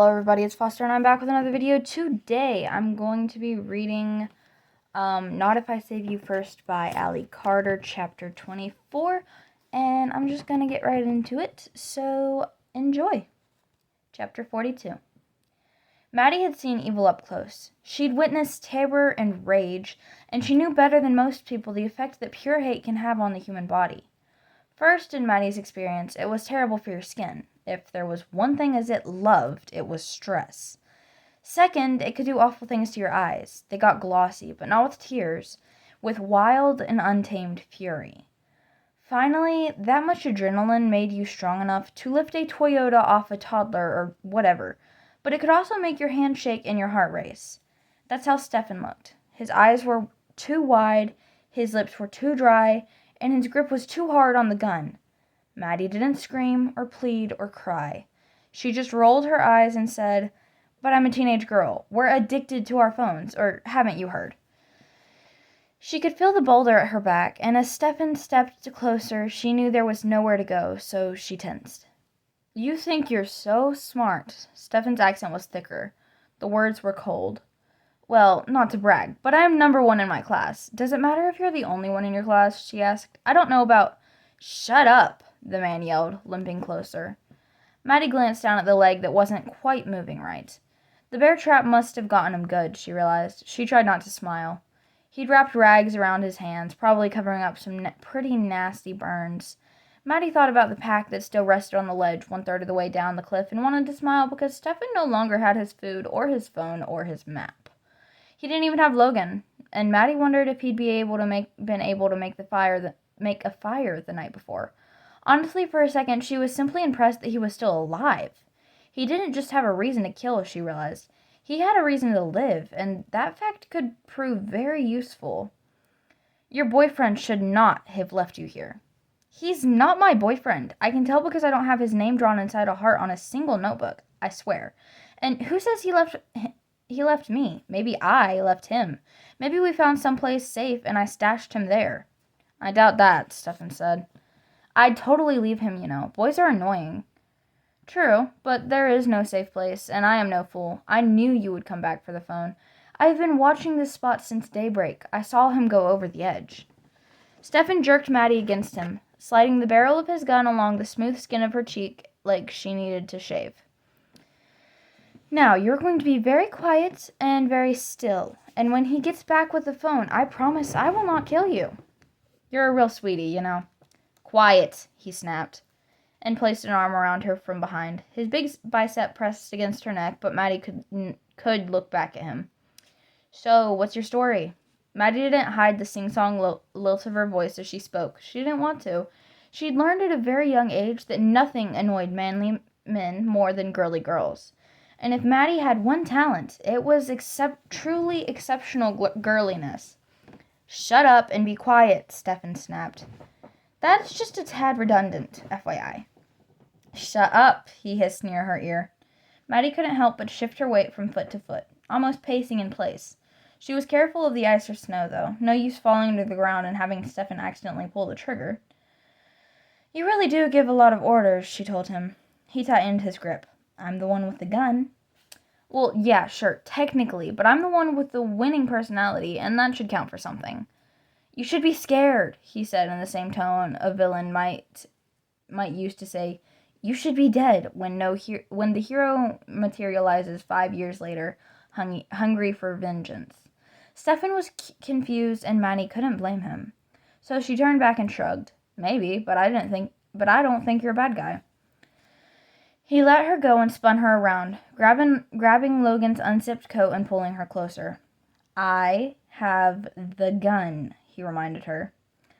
Hello everybody, it's Foster and I'm back with another video. Today I'm going to be reading Not If I Save You First by Ali Carter, chapter 24, and I'm just going to get right into it, so enjoy. Chapter 42. Maddie had seen evil up close. She'd witnessed terror and rage, and she knew better than most people the effect that pure hate can have on the human body. First, in Maddie's experience, it was terrible for your skin. If there was one thing as it loved, it was stress. Second, it could do awful things to your eyes. They got glossy, but not with tears, with wild and untamed fury. Finally, that much adrenaline made you strong enough to lift a Toyota off a toddler or whatever, but it could also make your hand shake and your heart race. That's how Stefan looked. His eyes were too wide, his lips were too dry, and his grip was too hard on the gun. Maddie didn't scream or plead or cry. She just rolled her eyes and said, "But I'm a teenage girl. We're addicted to our phones, or haven't you heard?" She could feel the boulder at her back, and as Stefan stepped closer, she knew there was nowhere to go, so she tensed. "You think you're so smart." Stefan's accent was thicker. The words were cold. "Well, not to brag, but I am number one in my class. Does it matter if you're the only one in your class?" she asked. "I don't know about—" "Shut up," the man yelled, limping closer. Maddie glanced down at the leg that wasn't quite moving right. The bear trap must have gotten him good, she realized. She tried not to smile. He'd wrapped rags around his hands, probably covering up some pretty nasty burns. Maddie thought about the pack that still rested on the ledge 1/3 of the way down the cliff and wanted to smile because Stefan no longer had his food or his phone or his map. He didn't even have Logan, and Maddie wondered if he'd been able to make a fire the night before. Honestly, for a second, she was simply impressed that he was still alive. He didn't just have a reason to kill, she realized. He had a reason to live, and that fact could prove very useful. "Your boyfriend should not have left you here." "He's not my boyfriend. I can tell because I don't have his name drawn inside a heart on a single notebook, I swear. And who says he left me? Maybe I left him. Maybe we found someplace safe and I stashed him there." "I doubt that," Stefan said. "I'd totally leave him, you know. Boys are annoying." "True, but there is no safe place, and I am no fool. I knew you would come back for the phone. I've been watching this spot since daybreak. I saw him go over the edge." Stefan jerked Maddie against him, sliding the barrel of his gun along the smooth skin of her cheek like she needed to shave. "Now, you're going to be very quiet and very still, and when he gets back with the phone, I promise I will not kill you. You're a real sweetie, you know." "Quiet," he snapped, and placed an arm around her from behind. His big bicep pressed against her neck, but Maddie could look back at him. "So, what's your story?" Maddie didn't hide the sing-song lilt of her voice as she spoke. She didn't want to. She'd learned at a very young age that nothing annoyed manly men more than girly girls. And if Maddie had one talent, it was truly exceptional girliness. "Shut up and be quiet," Stefan snapped. "That's just a tad redundant, FYI. "Shut up," he hissed near her ear. Maddie couldn't help but shift her weight from foot to foot, almost pacing in place. She was careful of the ice or snow, though. No use falling to the ground and having Stefan accidentally pull the trigger. "You really do give a lot of orders," she told him. He tightened his grip. "I'm the one with the gun." "Well, yeah, sure, technically, but I'm the one with the winning personality, and that should count for something." "You should be scared," he said in the same tone a villain might use to say, "You should be dead," when the hero materializes 5 years later, hungry for vengeance. Stefan was confused, and Maddie couldn't blame him. So she turned back and shrugged. "Maybe, but I don't think you're a bad guy." He let her go and spun her around, grabbing Logan's unzipped coat and pulling her closer. "I have the gun," he reminded her.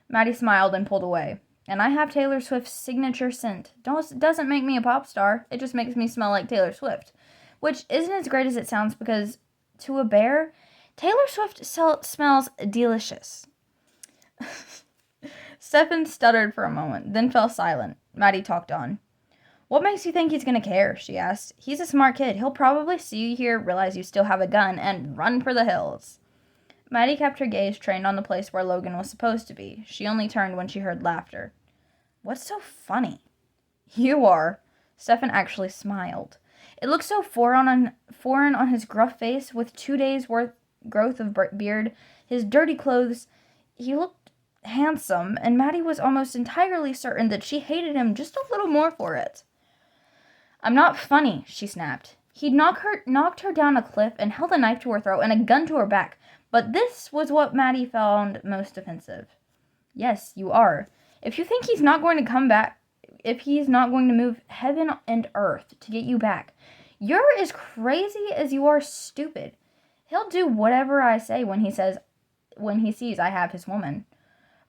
Maddie smiled and pulled away. "And I have Taylor Swift's signature scent. Doesn't make me a pop star. It just makes me smell like Taylor Swift." Which isn't as great as it sounds because, to a bear, Taylor Swift smells delicious. Stefan stuttered for a moment, then fell silent. Maddie talked on. "What makes you think he's going to care?" she asked. "He's a smart kid. He'll probably see you here, realize you still have a gun, and run for the hills." Maddie kept her gaze trained on the place where Logan was supposed to be. She only turned when she heard laughter. "What's so funny?" "You are." Stefan actually smiled. It looked so foreign on his gruff face with 2 days' growth of beard, his dirty clothes. He looked handsome, and Maddie was almost entirely certain that she hated him just a little more for it. "I'm not funny," she snapped. He'd knocked her down a cliff and held a knife to her throat and a gun to her back, but this was what Maddie found most offensive. "Yes, you are. If you think he's not going to come back, if he's not going to move heaven and earth to get you back, you're as crazy as you are stupid. He'll do whatever I say when he sees I have his woman."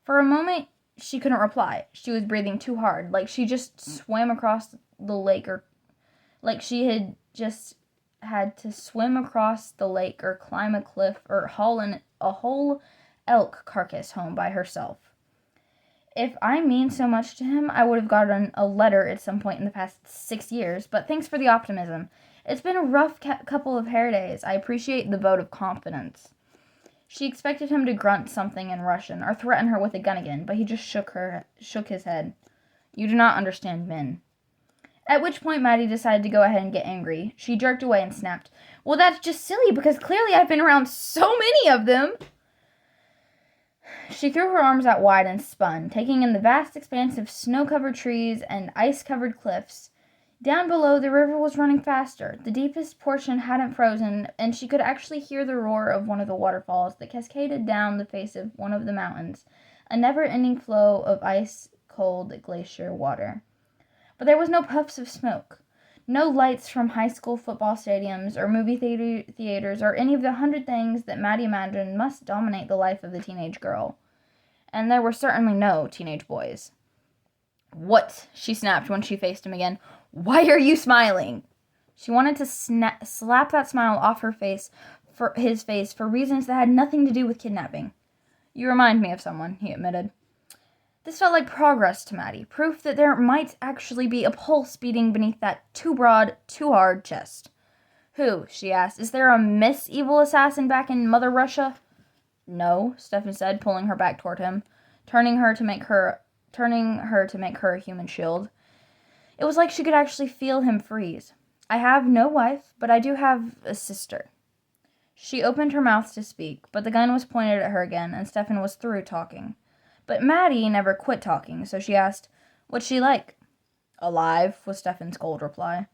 For a moment, she couldn't reply. She was breathing too hard, like she just swam across the lake, or like she had just had to swim across the lake or climb a cliff or haul a whole elk carcass home by herself. "If I mean so much to him, I would have gotten a letter at some point in the past 6 years, but thanks for the optimism. It's been a rough couple of hair days. I appreciate the vote of confidence." She expected him to grunt something in Russian or threaten her with a gun again, but he just shook his head. "You do not understand men." At which point Maddie decided to go ahead and get angry. She jerked away and snapped, "Well, that's just silly, because clearly I've been around so many of them." She threw her arms out wide and spun, taking in the vast expanse of snow-covered trees and ice-covered cliffs. Down below, the river was running faster. The deepest portion hadn't frozen, and she could actually hear the roar of one of the waterfalls that cascaded down the face of one of the mountains, a never-ending flow of ice-cold glacier water. But there was no puffs of smoke, no lights from high school football stadiums or movie theaters or any of the 100 things that Maddie imagined must dominate the life of the teenage girl. And there were certainly no teenage boys. "What?" she snapped when she faced him again. "Why are you smiling?" She wanted to slap that smile off his face for reasons that had nothing to do with kidnapping. "You remind me of someone," he admitted. This felt like progress to Maddie, proof that there might actually be a pulse beating beneath that too broad, too hard chest. "Who?" she asked. "Is there a Miss Evil Assassin back in Mother Russia?" "No," Stefan said, pulling her back toward him, turning her to make her a human shield. It was like she could actually feel him freeze. "I have no wife, but I do have a sister." She opened her mouth to speak, but the gun was pointed at her again, and Stefan was through talking. But Maddie never quit talking, so she asked, "What's she like?" "Alive," was Stefan's cold reply.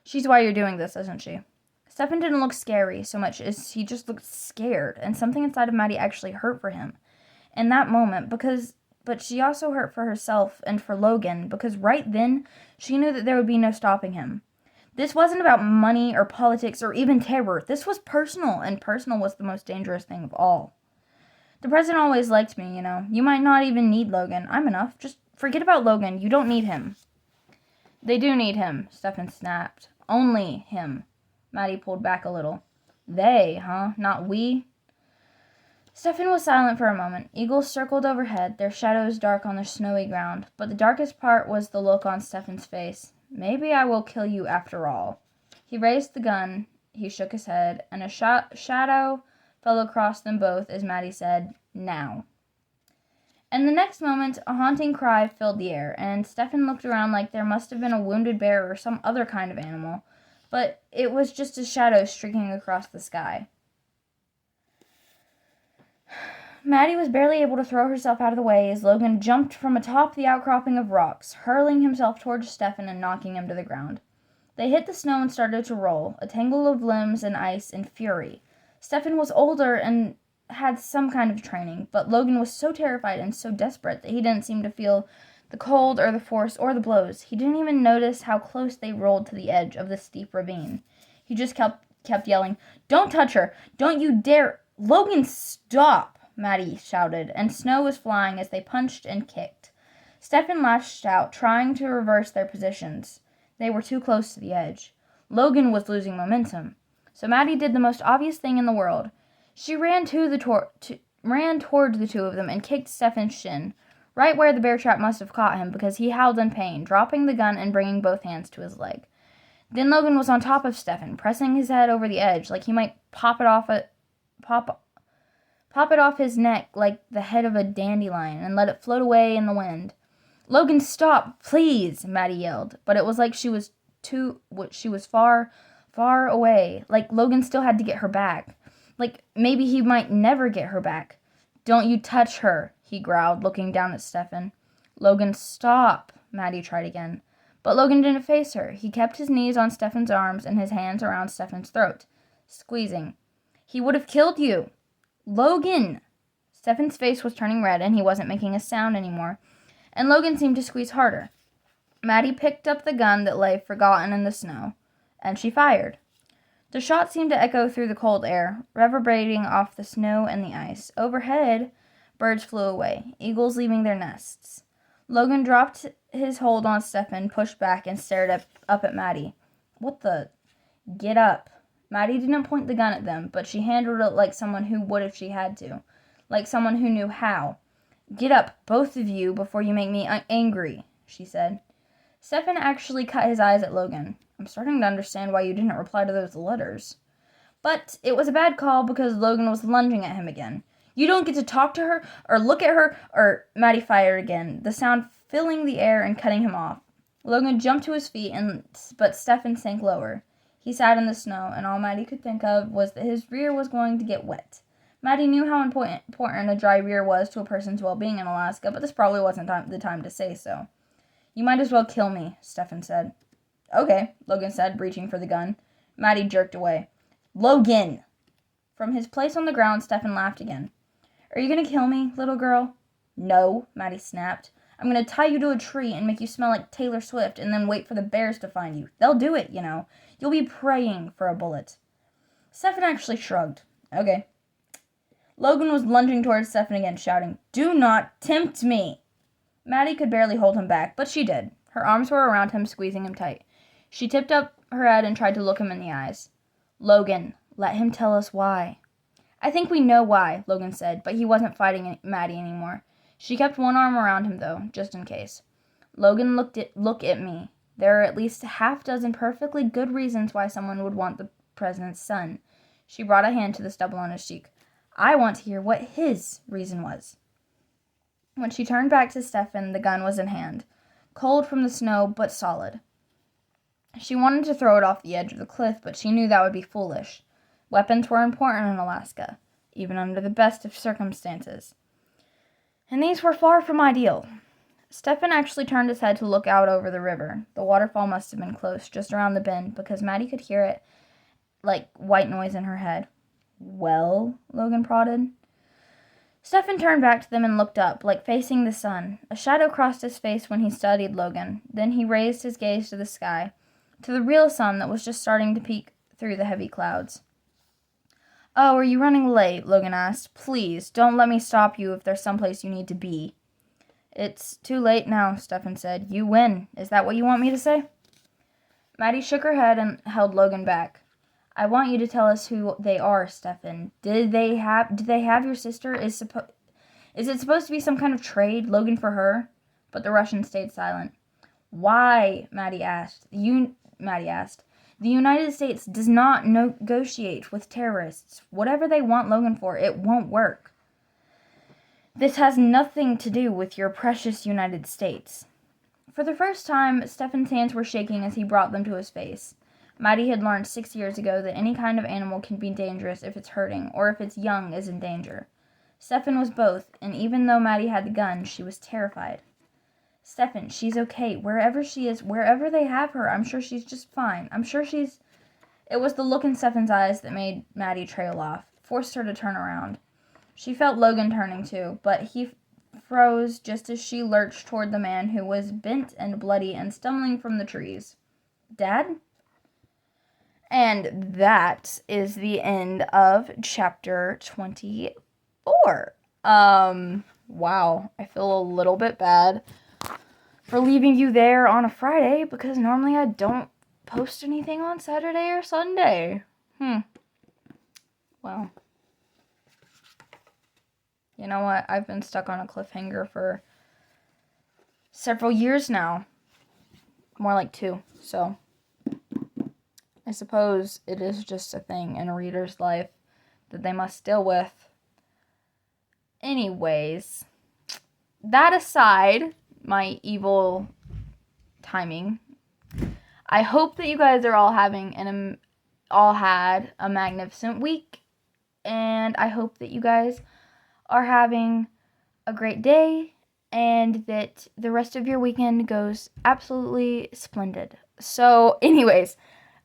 "She's why you're doing this, isn't she?" Stefan didn't look scary so much as he just looked scared, and something inside of Maddie actually hurt for him in that moment, but she also hurt for herself and for Logan, because right then she knew that there would be no stopping him. This wasn't about money or politics or even terror. This was personal, and personal was the most dangerous thing of all. "The president always liked me, you know. You might not even need Logan. I'm enough. Just forget about Logan. You don't need him." "They do need him," Stefan snapped. "Only him." Maddie pulled back a little. "They, huh? Not we?" Stefan was silent for a moment. Eagles circled overhead, their shadows dark on the snowy ground, but the darkest part was the look on Stefan's face. "Maybe I will kill you after all." He raised the gun, he shook his head, and a shadow fell across them both as Maddie said, "Now." And the next moment, a haunting cry filled the air, and Stefan looked around like there must have been a wounded bear or some other kind of animal, but it was just a shadow streaking across the sky. Maddie was barely able to throw herself out of the way as Logan jumped from atop the outcropping of rocks, hurling himself towards Stefan and knocking him to the ground. They hit the snow and started to roll, a tangle of limbs and ice in fury. Stefan was older and had some kind of training, but Logan was so terrified and so desperate that he didn't seem to feel the cold or the force or the blows. He didn't even notice how close they rolled to the edge of the steep ravine. He just kept yelling, "Don't touch her! Don't you dare! Logan, stop!" Maddie shouted, and snow was flying as they punched and kicked. Stefan lashed out, trying to reverse their positions. They were too close to the edge. Logan was losing momentum. So Maddie did the most obvious thing in the world. She ran towards the two of them and kicked Stefan's shin, right where the bear trap must have caught him, because he howled in pain, dropping the gun and bringing both hands to his leg. Then Logan was on top of Stefan, pressing his head over the edge like he might pop it off his neck like the head of a dandelion and let it float away in the wind. "Logan, stop, please," Maddie yelled, but it was like she was she was far, far away. Like, Logan still had to get her back. Like, maybe he might never get her back. Don't you touch her, he growled, looking down at Stefan. Logan, stop, Maddie tried again. But Logan didn't face her. He kept his knees on Stefan's arms and his hands around Stefan's throat, squeezing. He would have killed you. Logan! Stefan's face was turning red and he wasn't making a sound anymore, and Logan seemed to squeeze harder. Maddie picked up the gun that lay forgotten in the snow, and she fired. The shot seemed to echo through the cold air, reverberating off the snow and the ice. Overhead, birds flew away, eagles leaving their nests. Logan dropped his hold on Stefan, pushed back, and stared up at Maddie. What the? Get up. Maddie didn't point the gun at them, but she handled it like someone who would if she had to. Like someone who knew how. Get up, both of you, before you make me angry, she said. Stefan actually cut his eyes at Logan. I'm starting to understand why you didn't reply to those letters. But it was a bad call because Logan was lunging at him again. You don't get to talk to her, or look at her, or... Maddie fired again, the sound filling the air and cutting him off. Logan jumped to his feet, but Stefan sank lower. He sat in the snow, and all Maddie could think of was that his rear was going to get wet. Maddie knew how important a dry rear was to a person's well-being in Alaska, but this probably wasn't the time to say so. You might as well kill me, Stefan said. Okay, Logan said, reaching for the gun. Maddie jerked away. Logan! From his place on the ground, Stefan laughed again. Are you going to kill me, little girl? No, Maddie snapped. I'm going to tie you to a tree and make you smell like Taylor Swift and then wait for the bears to find you. They'll do it, you know. You'll be praying for a bullet. Stefan actually shrugged. Okay. Logan was lunging towards Stefan again, shouting, Do not tempt me! Maddie could barely hold him back, but she did. Her arms were around him, squeezing him tight. She tipped up her head and tried to look him in the eyes. Logan, let him tell us why. I think we know why, Logan said, but he wasn't fighting Maddie anymore. She kept one arm around him, though, just in case. Logan, look at me. There are at least a half-dozen perfectly good reasons why someone would want the president's son. She brought a hand to the stubble on his cheek. I want to hear what his reason was. When she turned back to Stefan, the gun was in hand, cold from the snow, but solid. She wanted to throw it off the edge of the cliff, but she knew that would be foolish. Weapons were important in Alaska, even under the best of circumstances. And these were far from ideal. Stefan actually turned his head to look out over the river. The waterfall must have been close, just around the bend, because Maddie could hear it like white noise in her head. Well, Logan prodded. Stefan turned back to them and looked up, like facing the sun. A shadow crossed his face when he studied Logan. Then he raised his gaze to the sky, to the real sun that was just starting to peek through the heavy clouds. Oh, are you running late? Logan asked. Please, don't let me stop you if there's someplace you need to be. It's too late now, Stefan said. You win. Is that what you want me to say? Maddie shook her head and held Logan back. I want you to tell us who they are, Stefan. Did they have your sister? Is it supposed to be some kind of trade, Logan for her? But the Russian stayed silent. Why? Maddie asked. The United States does not negotiate with terrorists. Whatever they want Logan for, it won't work. This has nothing to do with your precious United States. For the first time, Stefan's hands were shaking as he brought them to his face. Maddie had learned 6 years ago that any kind of animal can be dangerous if it's hurting, or if its young is in danger. Stefan was both, and even though Maddie had the gun, she was terrified. Stefan, she's okay. Wherever she is, wherever they have her, I'm sure she's just fine. It was the look in Stefan's eyes that made Maddie trail off, forced her to turn around. She felt Logan turning too, but he froze just as she lurched toward the man who was bent and bloody and stumbling from the trees. Dad? And that is the end of chapter 24. Wow, I feel a little bit bad for leaving you there on a Friday, because normally I don't post anything on Saturday or Sunday. Well, you know what? I've been stuck on a cliffhanger for several years now. More like 2, so I suppose it is just a thing in a reader's life that they must deal with. Anyways, that aside, my evil timing, I hope that you guys are all having all had a magnificent week, and I hope that you guys are having a great day and that the rest of your weekend goes absolutely splendid. So anyways,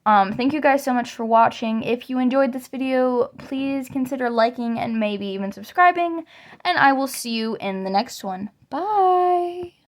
thank you guys so much for watching. If you enjoyed this video, please consider liking and maybe even subscribing, and I will see you in the next one. Bye!